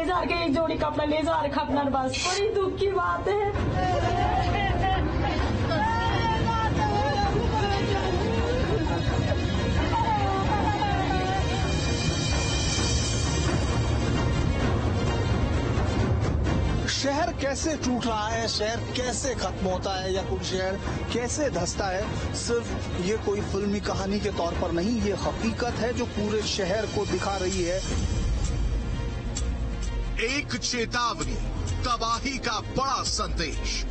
ले जा के एक जोड़ी कपड़ा ले जा रखा अपना, बस बड़ी दुख की बात है। शहर कैसे टूट रहा है, शहर कैसे खत्म होता है या कोई शहर कैसे धंसता है, सिर्फ ये कोई फिल्मी कहानी के तौर पर नहीं, ये हकीकत है जो पूरे शहर को दिखा रही है। एक चेतावनी, तबाही का बड़ा संदेश।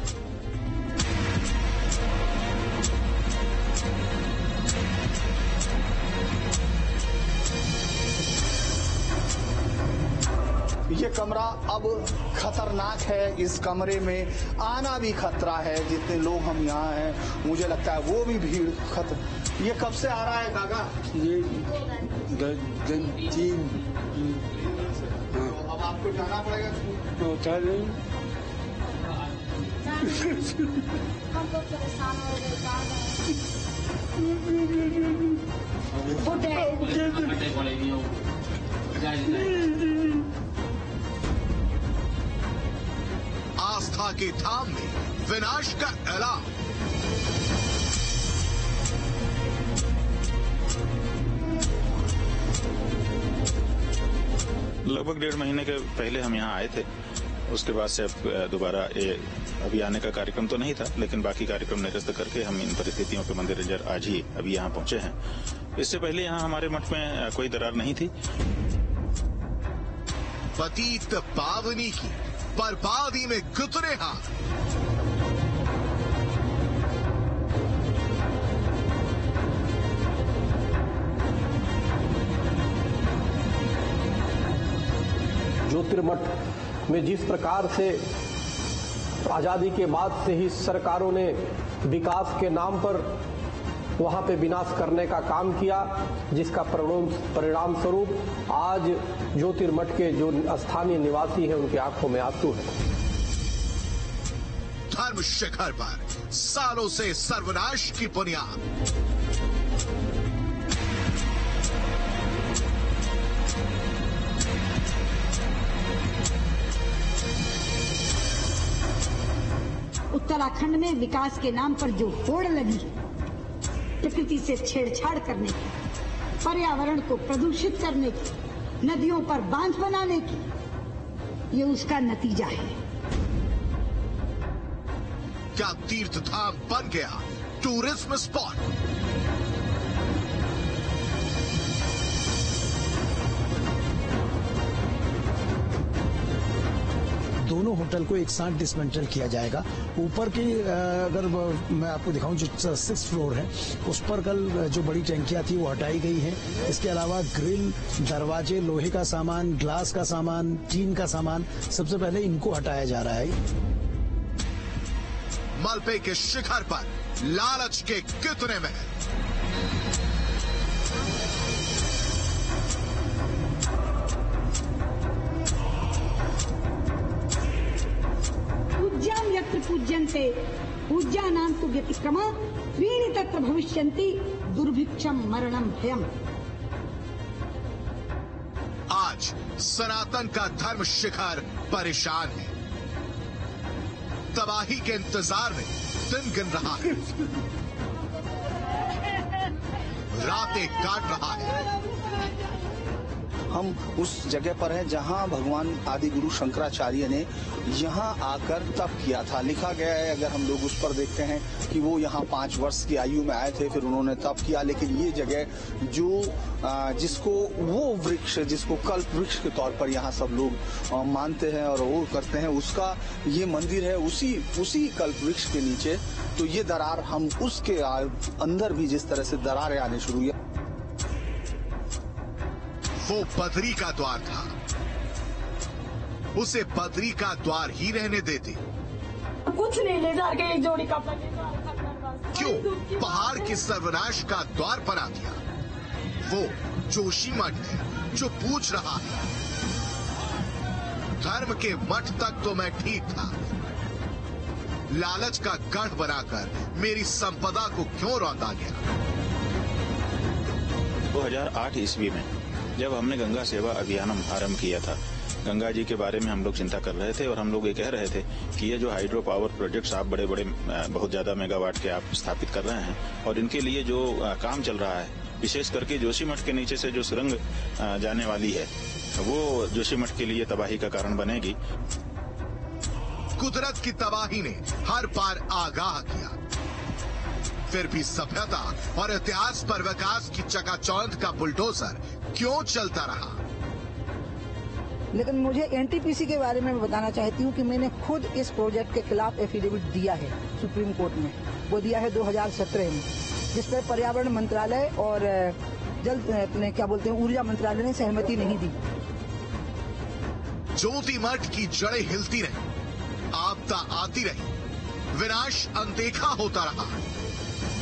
ये कमरा अब खतरनाक है, इस कमरे में आना भी खतरा है। जितने लोग हम यहाँ हैं मुझे लगता है वो भी भीड़ खतर। ये कब से आ रहा है काका? ये तीन। अब आपको जाना पड़ेगा। होता नहीं। हमको परेशान हो गए। आस्था के धाम में विनाश का ऐलान। लगभग 1.5 महीने के पहले हम यहाँ आए थे। उसके बाद से अब दोबारा अभी आने का कार्यक्रम तो नहीं था, लेकिन बाकी कार्यक्रम निरस्त करके हम इन परिस्थितियों पे मद्देनजर आज ही अभी यहाँ पहुंचे हैं। इससे पहले यहाँ हमारे मठ में कोई दरार नहीं थी। पतित पावनी की बर्बादी में गुतरे हाथ। ज्योतिर्मठ में जिस प्रकार से आजादी के बाद से ही सरकारों ने विकास के नाम पर वहां पे विनाश करने का काम किया, जिसका परिणाम स्वरूप आज ज्योतिर्मठ के जो स्थानीय निवासी हैं उनकी आंखों में आंसू है। धर्म शिखर पर सालों से सर्वनाश की बुनियाद। उत्तराखंड में विकास के नाम पर जो होड़ लगी है, प्रकृति से छेड़छाड़ करने की, पर्यावरण को प्रदूषित करने की, नदियों पर बांध बनाने की, ये उसका नतीजा है। क्या तीर्थ धाम बन गया टूरिज्म स्पॉट? दोनों होटल को एक साथ डिसमेंटल किया जाएगा। ऊपर की अगर मैं आपको दिखाऊं जो 6th फ्लोर है, उस पर कल जो बड़ी टंकियां थी वो हटाई गई है। इसके अलावा ग्रिल, दरवाजे, लोहे का सामान, ग्लास का सामान, टीन का सामान, सबसे पहले इनको हटाया जा रहा है। मलबे के शिखर पर लालच के कितने महल। पूज्यम यत्र पूज्यन्ते पूज्यानां तु व्यतिक्रमा त्रीणि तत्र भविष्यन्ति दुर्भिक्षम मरणम भयम। आज सनातन का धर्म शिखर परेशान है, तबाही के इंतजार में दिन गिन रहा है, रातें काट रहा है। हम उस जगह पर हैं जहां भगवान आदि गुरु शंकराचार्य ने यहां आकर तप किया था। लिखा गया है, अगर हम लोग उस पर देखते हैं कि वो यहां 5 वर्ष की आयु में आए थे, फिर उन्होंने तप किया। लेकिन ये जगह जो जिसको वो वृक्ष, जिसको कल्प वृक्ष के तौर पर यहाँ सब लोग मानते हैं और वो करते हैं, उसका ये मंदिर है उसी कल्प वृक्ष के नीचे। तो ये दरार हम उसके अंदर भी जिस तरह से दरारें आने शुरू हुई। वो बदरी का द्वार था, उसे बदरी का द्वार ही रहने देते। कुछ नहीं ले जा के एक जोड़ी कपड़ा ले जा रखा अपना, बस क्यों पहाड़ के सर्वनाश का द्वार बना दिया? वो जोशी मठ है जो पूछ रहा है। धर्म के मठ तक तो मैं ठीक था, लालच का गढ़ बनाकर मेरी संपदा को क्यों रौंदा गया? 2008 ईस्वी में जब हमने गंगा सेवा अभियान आरंभ किया था, गंगा जी के बारे में हम लोग चिंता कर रहे थे और हम लोग ये कह रहे थे कि ये जो हाइड्रो पावर प्रोजेक्ट्स आप बड़े बड़े बहुत ज्यादा मेगावाट के आप स्थापित कर रहे हैं और इनके लिए जो काम चल रहा है, विशेष करके जोशीमठ के नीचे से जो सुरंग जाने वाली है, वो जोशीमठ के लिए तबाही का कारण बनेगी। कुदरत की तबाही ने हर बार आगाह किया, फिर भी सभ्यता और इतिहास पर विकास की चकाचौंध का बुलडोजर क्यों चलता रहा? लेकिन मुझे एनटीपीसी के बारे में बताना चाहती हूँ कि मैंने खुद इस प्रोजेक्ट के खिलाफ एफिडेविट दिया है सुप्रीम कोर्ट में। वो दिया है 2017 में, जिस पर पर्यावरण मंत्रालय और ऊर्जा मंत्रालय ने सहमति नहीं दी। जोशीमठ की जड़ें हिलती रही, आपदा आती रही, विनाश अनदेखा होता रहा,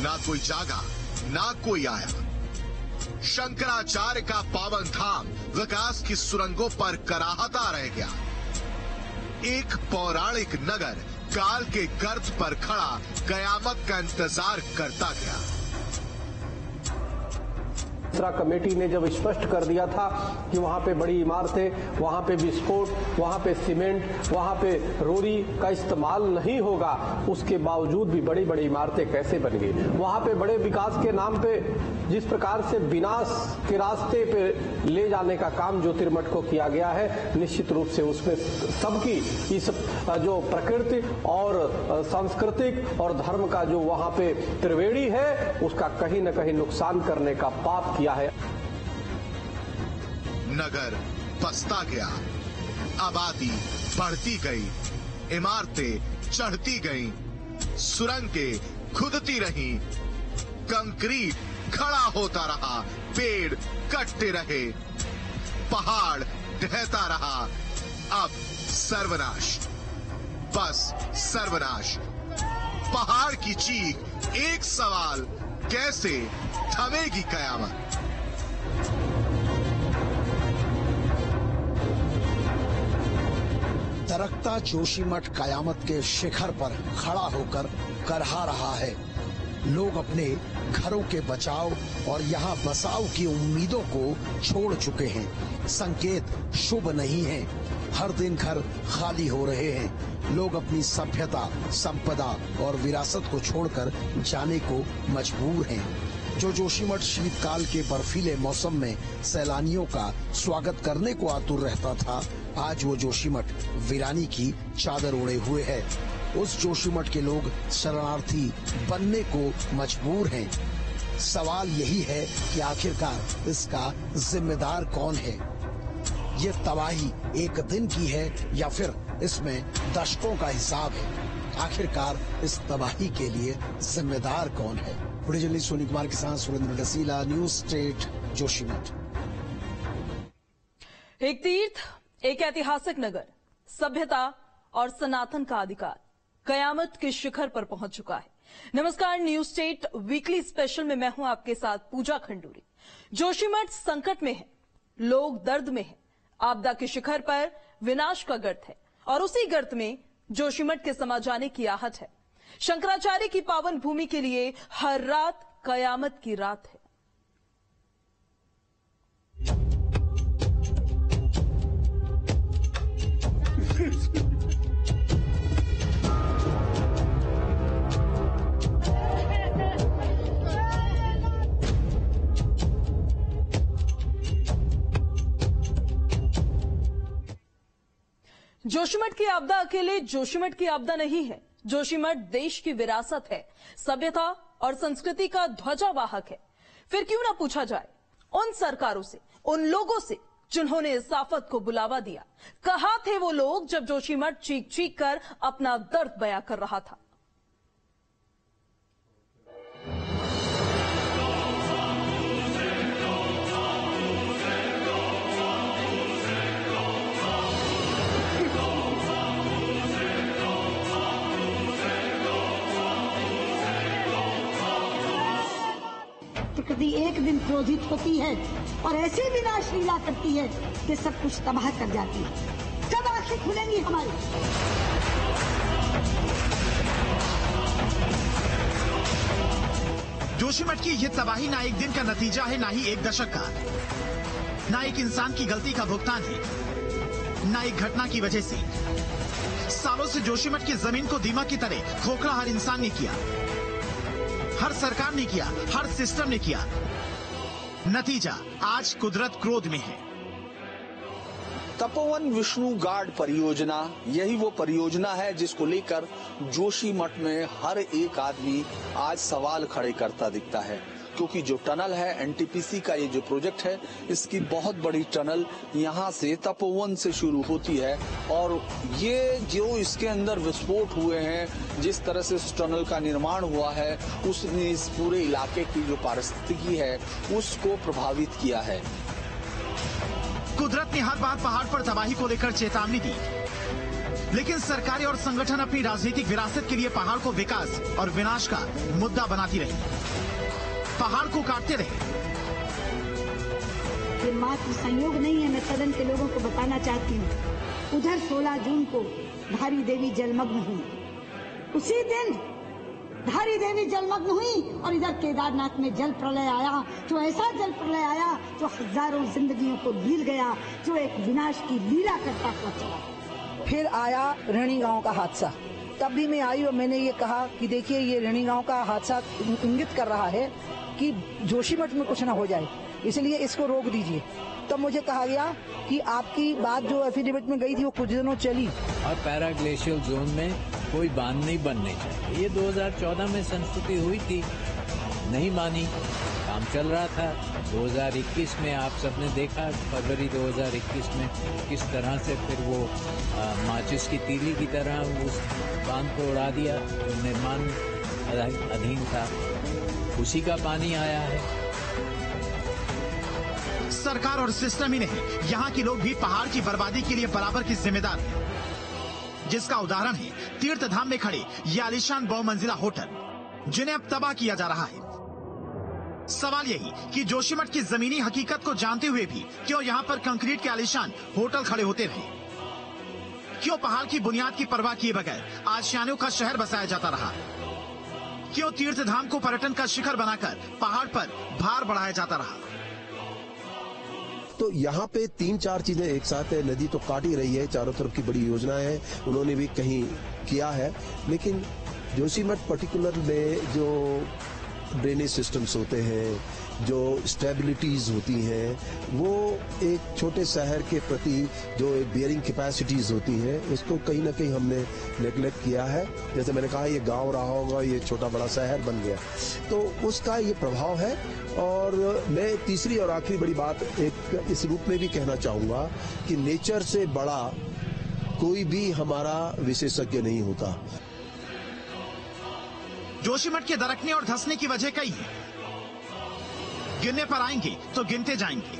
ना कोई जागा ना कोई आया। शंकराचार्य का पावन धाम विकास की सुरंगों पर कराहता रह गया। एक पौराणिक नगर काल के गर्त पर खड़ा कयामत का इंतजार करता गया। कमेटी ने जब स्पष्ट कर दिया था कि वहां पे बड़ी इमारतें, वहां पे विस्फोट, वहां पे सीमेंट, वहां पे रोरी का इस्तेमाल नहीं होगा, उसके बावजूद भी बड़ी बड़ी इमारतें कैसे बन गई। वहां पे बड़े विकास के नाम पे जिस प्रकार से विनाश के रास्ते पे ले जाने का काम ज्योतिर्मठ को किया गया है, निश्चित रूप से उसमें सबकी इस जो प्रकृति और सांस्कृतिक और धर्म का जो वहां पे त्रिवेणी है, उसका कहीं न कहीं नुकसान करने का पाप किया है। नगर बसता गया, आबादी बढ़ती गई, इमारतें चढ़ती गईं, सुरंगें खुदती रहीं, कंक्रीट खड़ा होता रहा, पेड़ कटते रहे, पहाड़ ढहता रहा। अब सर्वनाश, बस सर्वनाश। पहाड़ की चीख, एक सवाल, कैसे थमेगी कयामत? दरकता जोशीमठ कयामत के शिखर पर खड़ा होकर करहा रहा है। लोग अपने घरों के बचाव और यहाँ बसाव की उम्मीदों को छोड़ चुके हैं। संकेत शुभ नहीं है। हर दिन घर खाली हो रहे हैं। लोग अपनी सभ्यता, संपदा और विरासत को छोड़कर जाने को मजबूर हैं। जो जोशीमठ शीतकाल के बर्फीले मौसम में सैलानियों का स्वागत करने को आतुर रहता था, आज वो जोशीमठ वीरानी की चादर ओढ़े हुए है। उस जोशीमठ के लोग शरणार्थी बनने को मजबूर हैं। सवाल यही है कि आखिरकार इसका जिम्मेदार कौन है? ये तबाही एक दिन की है या फिर इसमें दशकों का हिसाब है? आखिरकार इस तबाही के लिए जिम्मेदार कौन है? वीडियो जर्नलिस्ट सोनी कुमार के साथ सुरेंद्र डसीला, न्यूज स्टेट, जोशीमठ। एक तीर्थ, एक ऐतिहासिक नगर, सभ्यता और सनातन का अधिकार कयामत के शिखर पर पहुंच चुका है। नमस्कार, न्यूज स्टेट वीकली स्पेशल में मैं हूं आपके साथ पूजा खंडूरी। जोशीमठ संकट में है, लोग दर्द में है, आपदा के शिखर पर विनाश का गर्त है और उसी गर्त में जोशीमठ के समा जाने की आहट है। शंकराचार्य की पावन भूमि के लिए हर रात कयामत की रात है। जोशीमठ की आपदा अकेले जोशीमठ की आपदा नहीं है। जोशीमठ देश की विरासत है, सभ्यता और संस्कृति का ध्वजावाहक है। फिर क्यों ना पूछा जाए उन सरकारों से, उन लोगों से जिन्होंने इस आफत को बुलावा दिया। कहां थे वो लोग जब जोशीमठ चीख चीख कर अपना दर्द बयां कर रहा था? प्रकृति एक दिन क्रोधित होती है और ऐसी विनाश लीला करती है कि सब कुछ तबाह कर जाती है। कब आंखें खुलेंगी हमारी? जोशीमठ की ये तबाही ना एक दिन का नतीजा है, ना ही एक दशक का, ना एक इंसान की गलती का भुगतान है। न एक घटना की वजह से। सालों से जोशीमठ की जमीन को दीमक की तरह खोखला हर इंसान ने किया, हर सरकार ने किया, हर सिस्टम ने किया। नतीजा आज कुदरत क्रोध में है। तपोवन विष्णु गार्ड परियोजना यही वो परियोजना है जिसको लेकर जोशीमठ में हर एक आदमी आज सवाल खड़े करता दिखता है, क्योंकि जो टनल है एनटीपीसी का, ये जो प्रोजेक्ट है, इसकी बहुत बड़ी टनल यहाँ से तपोवन से शुरू होती है और ये जो इसके अंदर विस्फोट हुए हैं, जिस तरह से इस टनल का निर्माण हुआ है, उसने इस पूरे इलाके की जो पारिस्थितिकी है उसको प्रभावित किया है। कुदरत ने हर बार पहाड़ पर तबाही को लेकर चेतावनी दी, लेकिन सरकारें और संगठन अपनी राजनीतिक विरासत के लिए पहाड़ को विकास और विनाश का मुद्दा बनाती रही, पहाड़ को काटते रहे। ये मात्र संयोग नहीं है, मैं सदन के लोगों को बताना चाहती हूँ। उधर 16 जून को धारी देवी जलमग्न हुई, उसी दिन धारी देवी जलमग्न हुई और इधर केदारनाथ में जल प्रलय आया, जो ऐसा जल प्रलय आया जो हजारों जिंदगियों को लील गया, जो एक विनाश की लीला करता हुआ चला। फिर आया ऋणी गांव का हादसा, तब भी मैं आई और मैंने ये कहा कि देखिए ये ऋणी गांव का हादसा इंगित कर रहा है कि जोशीमठ में कुछ ना हो जाए, इसलिए इसको रोक दीजिए। तब मुझे कहा गया कि आपकी बात जो एफिडेविट में गई थी वो कुछ दिनों चली। और पैराग्लेशियल जोन में कोई बांध नहीं बनने चाहिए, ये 2014 में संस्तुति हुई थी, नहीं मानी, काम चल रहा था। 2021 में आप सबने देखा, फरवरी 2021 में किस तरह से फिर वो माचिस की तीली की तरह उस बांध को उड़ा दिया, निर्माण अधीन था, उसी का पानी आया है। सरकार और सिस्टम ही नहीं, यहाँ के लोग भी पहाड़ की बर्बादी के लिए बराबर की जिम्मेदार हैं, जिसका उदाहरण है तीर्थधाम में खड़े ये आलीशान बहुमंजिला होटल, जिन्हें अब तबाह किया जा रहा है। सवाल यही कि जोशीमठ की जमीनी हकीकत को जानते हुए भी क्यों यहाँ पर कंक्रीट के आलीशान होटल खड़े होते रहे? क्यों पहाड़ की बुनियाद की परवाह किए बगैर आशियानों का शहर बसाया जाता रहा? क्यों तीर्थधाम को पर्यटन का शिखर बनाकर पहाड़ पर भार बढ़ाया जाता रहा? तो यहाँ पे 3-4 चीजें एक साथ है। नदी तो काट ही रही है, चारों तरफ की बड़ी योजना है, उन्होंने भी कहीं किया है, लेकिन जोशीमठ पर्टिकुलर में जो ड्रेनेज सिस्टम्स होते हैं, जो स्टेबिलिटीज होती हैं, वो एक छोटे शहर के प्रति जो एक बियरिंग कैपेसिटीज होती हैं, उसको कहीं ना कहीं हमने नेग्लेक्ट किया है। जैसे मैंने कहा, ये गांव रहा होगा, ये छोटा बड़ा शहर बन गया, तो उसका ये प्रभाव है। और मैं तीसरी और आखिरी बड़ी बात एक इस रूप में भी कहना चाहूंगा कि नेचर से बड़ा कोई भी हमारा विशेषज्ञ नहीं होता। जोशीमठ के दरकने और धंसने की वजह कई है, गिनने पर आएंगे तो गिनते जाएंगे,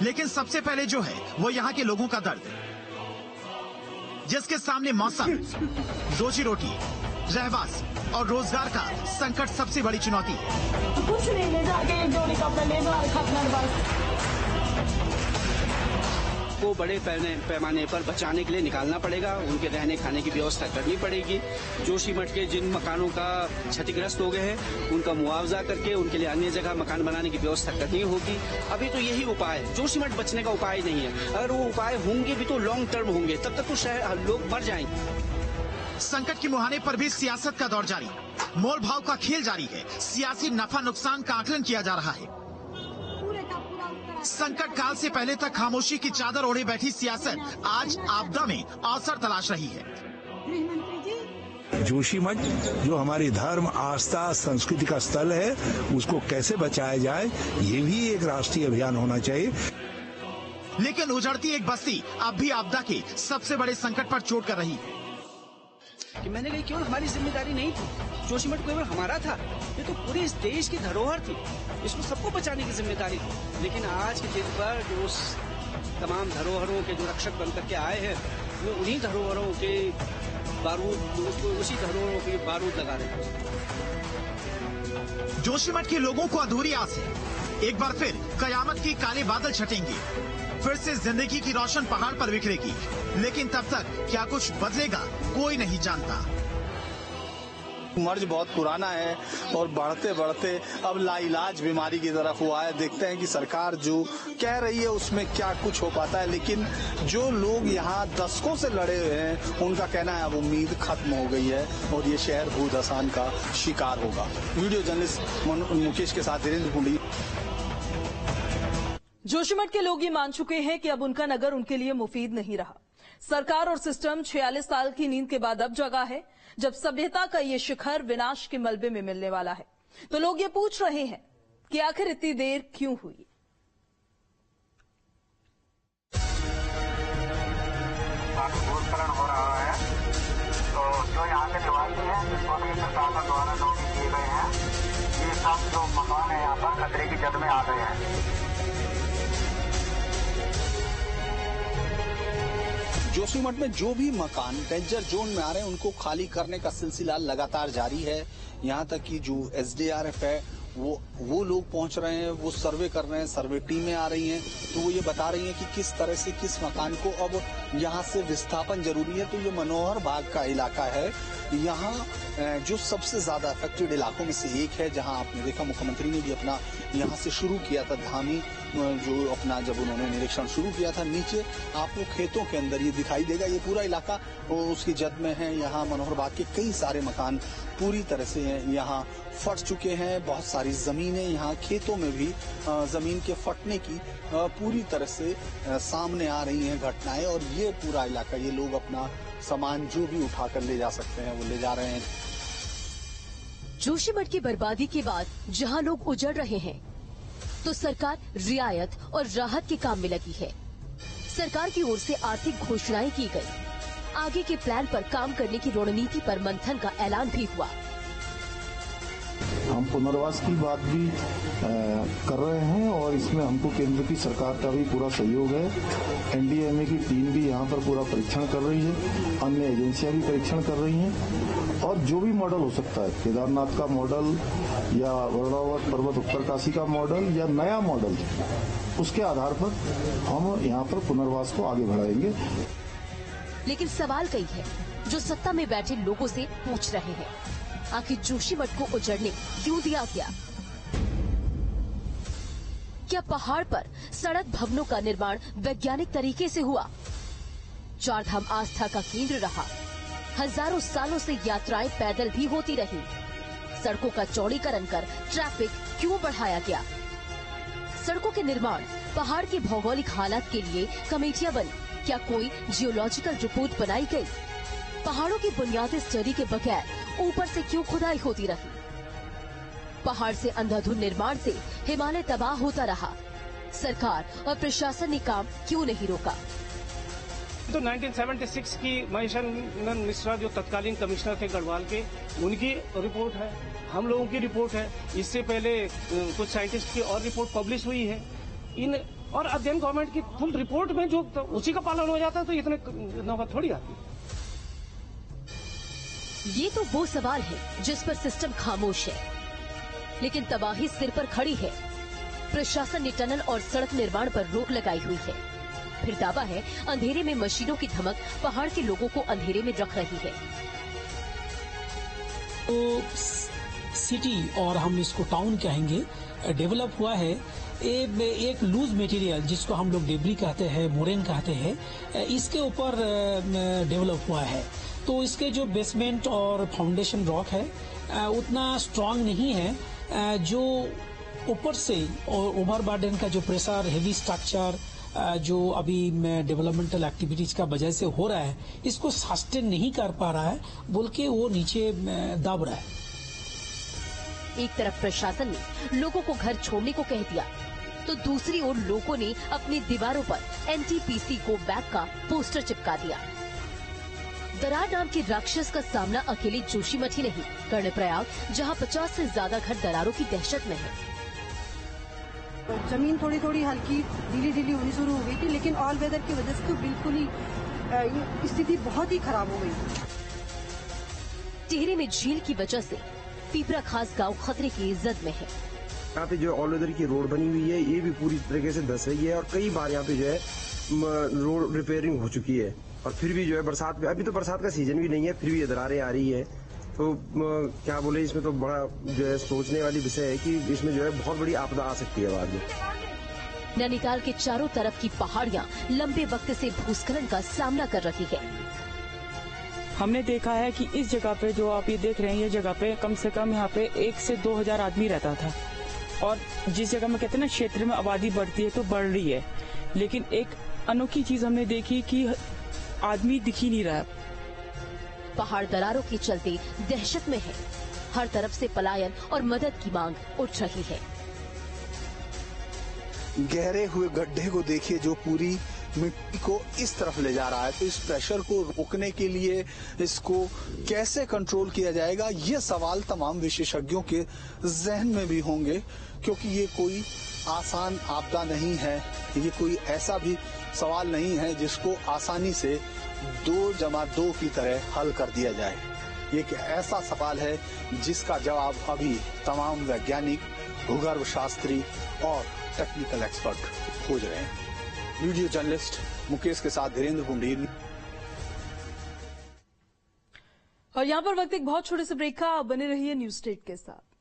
लेकिन सबसे पहले जो है वो यहाँ के लोगों का दर्द, जिसके सामने मौसम, रोजी रोटी, रहवास और रोजगार का संकट सबसे बड़ी चुनौती है। कुछ नहीं ले जाके एक जोड़ी कपड़े ले दो, को बड़े पैमाने पर बचाने के लिए निकालना पड़ेगा, उनके रहने खाने की व्यवस्था करनी पड़ेगी। जोशीमठ के जिन मकानों का क्षतिग्रस्त हो गए हैं उनका मुआवजा करके उनके लिए अन्य जगह मकान बनाने की व्यवस्था करनी होगी। अभी तो यही उपाय है, जोशीमठ बचने का उपाय नहीं है। अगर वो उपाय होंगे भी तो लॉन्ग टर्म होंगे, तब तक तो शहर लोग मर जाएंगे। संकट के मुहाने पर भी सियासत का दौर जारी, मोल भाव का खेल जारी है, सियासी नफा नुकसान का आकलन किया जा रहा है। संकट काल से पहले तक खामोशी की चादर ओढ़े बैठी सियासत आज आपदा में अवसर तलाश रही है। जोशीमठ जो हमारी धर्म, आस्था, संस्कृति का स्थल है, उसको कैसे बचाया जाए, ये भी एक राष्ट्रीय अभियान होना चाहिए। लेकिन उजड़ती एक बस्ती अब भी आपदा के सबसे बड़े संकट पर चोट कर रही है। कि मैंने कही केवल हमारी जिम्मेदारी नहीं थी, जोशीमठ केवल हमारा था, ये तो पूरे इस देश की धरोहर थी, इसको सबको बचाने की जिम्मेदारी थी। लेकिन आज के दिन पर जो तमाम धरोहरों के जो रक्षक बन करके आए हैं, वो उन्हीं धरोहरों के बारूद, उसी धरोहरों के बारूद लगा रहे हैं। जोशीमठ के लोगों को अधूरी आस है, एक बार फिर कयामत के काले बादल छटेंगे, फिर से जिंदगी की रोशन पहाड़ पर बिखरेगी, लेकिन तब तक क्या कुछ बदलेगा कोई नहीं जानता। मर्ज बहुत पुराना है और बढ़ते बढ़ते अब लाइलाज बीमारी की तरफ हुआ है। देखते हैं कि सरकार जो कह रही है उसमें क्या कुछ हो पाता है, लेकिन जो लोग यहाँ दशकों से लड़े हुए हैं उनका कहना है अब उम्मीद खत्म हो गई है और ये शहर भूधसान का शिकार होगा। वीडियो जर्नलिस्ट मुकेश के साथ धीरेन्द्र पुंडी। जोशीमठ के लोग ये मान चुके हैं कि अब उनका नगर उनके लिए मुफीद नहीं रहा। सरकार और सिस्टम 46 साल की नींद के बाद अब जगा है, जब सभ्यता का ये शिखर विनाश के मलबे में मिलने वाला है। तो लोग ये पूछ रहे हैं कि आखिर इतनी देर क्यों हुई। भूस्खलन हो रहा है, तो जो यहाँ के निवासी हैं जिसको भी प्रशासन द्वारा नोटिस दिए गए हैं, ये सब जो मकान है यहाँ पर खतरे की जद में आ गए हैं। जोशीमठ में जो भी मकान डेंजर जोन में आ रहे हैं उनको खाली करने का सिलसिला लगातार जारी है। यहाँ तक कि जो SDRF है वो लोग पहुंच रहे हैं, वो सर्वे कर रहे हैं, सर्वे टीमें आ रही हैं, तो वो ये बता रही हैं कि किस तरह से किस मकान को अब यहाँ से विस्थापन जरूरी है। तो ये मनोहर बाग का इलाका है, यहाँ जो सबसे ज्यादा अफेक्टेड इलाकों में से एक है, जहाँ आपने देखा मुख्यमंत्री ने भी अपना यहाँ से शुरू किया था धामी, जो अपना जब उन्होंने निरीक्षण शुरू किया था। नीचे आपको खेतों के अंदर ये दिखाई देगा, ये पूरा इलाका उसकी जद में है। यहाँ मनोहर बाग के कई सारे मकान पूरी तरह से यहाँ फट चुके हैं। बहुत सारी जमीनें यहाँ खेतों में भी जमीन के फटने की पूरी तरह से सामने आ रही हैं घटनाएं, और ये पूरा इलाका, ये लोग अपना सामान जो भी उठाकर ले जा सकते हैं वो ले जा रहे हैं। जोशीमठ की बर्बादी के बाद जहां लोग उजड़ रहे हैं, तो सरकार रियायत और राहत के काम में लगी है। सरकार की ओर से आर्थिक घोषणाएं की गई, आगे के प्लान पर काम करने की रणनीति पर मंथन का ऐलान भी हुआ। हम पुनर्वास की बात भी कर रहे हैं और इसमें हमको केंद्र की सरकार का भी पूरा सहयोग है। NDMA की टीम भी यहाँ पर पूरा परीक्षण कर रही है, अन्य एजेंसियां भी परीक्षण कर रही हैं, और जो भी मॉडल हो सकता है, केदारनाथ का मॉडल या वरुणावत पर्वत उत्तरकाशी का मॉडल या नया मॉडल, उसके आधार पर हम यहाँ पर पुनर्वास को आगे बढ़ाएंगे। लेकिन सवाल कई है जो सत्ता में बैठे लोगों से पूछ रहे हैं, आखिर जोशीमठ को उजड़ने क्यों दिया गया? क्या पहाड़ पर सड़क भवनों का निर्माण वैज्ञानिक तरीके से हुआ? चारधाम आस्था का केंद्र रहा, हजारों सालों से यात्राएं पैदल भी होती रही। सड़कों का चौड़ीकरण कर ट्रैफिक क्यों बढ़ाया गया? सड़कों के निर्माण, पहाड़ के भौगोलिक हालात के लिए कमेटियां बनी, क्या कोई जियोलॉजिकल रिपोर्ट बनाई गई? पहाड़ों की बुनियादी स्टडी के बगैर ऊपर से क्यों खुदाई होती रही? पहाड़ से अंधाधुंध निर्माण से हिमालय तबाह होता रहा। सरकार और प्रशासन ने काम क्यों नहीं रोका? तो 1976 की महेशानंद मिश्रा जो तत्कालीन कमिश्नर थे गढ़वाल के, उनकी रिपोर्ट है, हम लोगों की रिपोर्ट है। इससे पहले कुछ साइंटिस्ट की और रिपोर्ट पब्लिश हुई है। इन और अध्ययन गवर्नमेंट की फुल रिपोर्ट में जो उसी का पालन हो जाता है, तो इतने नौबत थोड़ी आती। ये तो वो सवाल है जिस पर सिस्टम खामोश है, लेकिन तबाही सिर पर खड़ी है। प्रशासन ने टनल और सड़क निर्माण पर रोक लगाई हुई है। फिर दावा है अंधेरे में मशीनों की धमक पहाड़ के लोगों को अंधेरे में रख रही है। तो सिटी, और हम इसको टाउन कहेंगे, डेवलप हुआ है। एक लूज मटेरियल जिसको हम लोग डेब्री कहते हैं, मोरेन कहते हैं, इसके ऊपर डेवलप हुआ है। तो इसके जो बेसमेंट और फाउंडेशन रॉक है उतना स्ट्रांग नहीं है। जो ऊपर से और ओवरबर्डन का जो प्रेशर, हेवी स्ट्रक्चर जो अभी डेवलपमेंटल एक्टिविटीज का वजह से हो रहा है, इसको सस्टेन नहीं कर पा रहा है, बोल के वो नीचे दब रहा है। एक तरफ प्रशासन ने लोगों को घर छोड़ने को कह दिया, तो दूसरी ओर लोगों ने अपनी दीवारों पर NTPC गो बैक का पोस्टर चिपका दिया। दरार नाम के राक्षस का सामना अकेले जोशीमठ ही नहीं, कर्णप्रयाग, जहां 50 से ज्यादा घर दरारों की दहशत में है। जमीन थोड़ी थोड़ी हल्की ढीली होनी शुरू हो गई थी, लेकिन ऑल वेदर की वजह से तो बिल्कुल ही स्थिति बहुत ही खराब हो गई। टिहरी में झील की वजह से पीपरा खास गांव खतरे की जद में है। यहाँ पे जो ऑल वेदर की रोड बनी हुई है, ये भी पूरी तरीके से धंस रही है, और कई बार यहाँ पे जो है रोड रिपेयरिंग हो चुकी है, और फिर भी जो है बरसात में, अभी तो बरसात का सीजन भी नहीं है, फिर भी ये दरारें आ रही है। तो क्या बोले, इसमें तो बड़ा जो है सोचने वाली विषय है कि इसमें जो है बहुत बड़ी आपदा आ सकती है बाद में। नैनीताल के चारों तरफ की पहाड़ियां लंबे वक्त से भूस्खलन का सामना कर रही है। हमने देखा है कि इस जगह पे जो आप ये देख रहे हैं, ये जगह पे कम से कम यहाँ पे 1 से 2 हजार आदमी रहता था, और जिस जगह में कहते हैं ना क्षेत्र में आबादी बढ़ती है तो बढ़ रही है, लेकिन एक अनोखी चीज हमने देखी कि आदमी दिख ही नहीं रहा। पहाड़ दरारों के चलते दहशत में है, हर तरफ से पलायन और मदद की मांग उठ रही है। गहरे हुए गड्ढे को देखिए जो पूरी मिट्टी को इस तरफ ले जा रहा है, तो इस प्रेशर को रोकने के लिए इसको कैसे कंट्रोल किया जाएगा, ये सवाल तमाम विशेषज्ञों के जहन में भी होंगे, क्योंकि ये कोई आसान आपदा नहीं है, ये कोई ऐसा भी सवाल नहीं है जिसको आसानी से 2+2 की तरह हल कर दिया जाए। ये एक ऐसा सवाल है जिसका जवाब अभी तमाम वैज्ञानिक, भूगर्भ शास्त्री और टेक्निकल एक्सपर्ट खोज रहे हैं। वीडियो जर्नलिस्ट मुकेश के साथ धीरेन्द्र पुंडीर। और यहाँ पर वक्त एक बहुत छोटे से ब्रेक का, बने रहिए न्यूज स्टेट के साथ।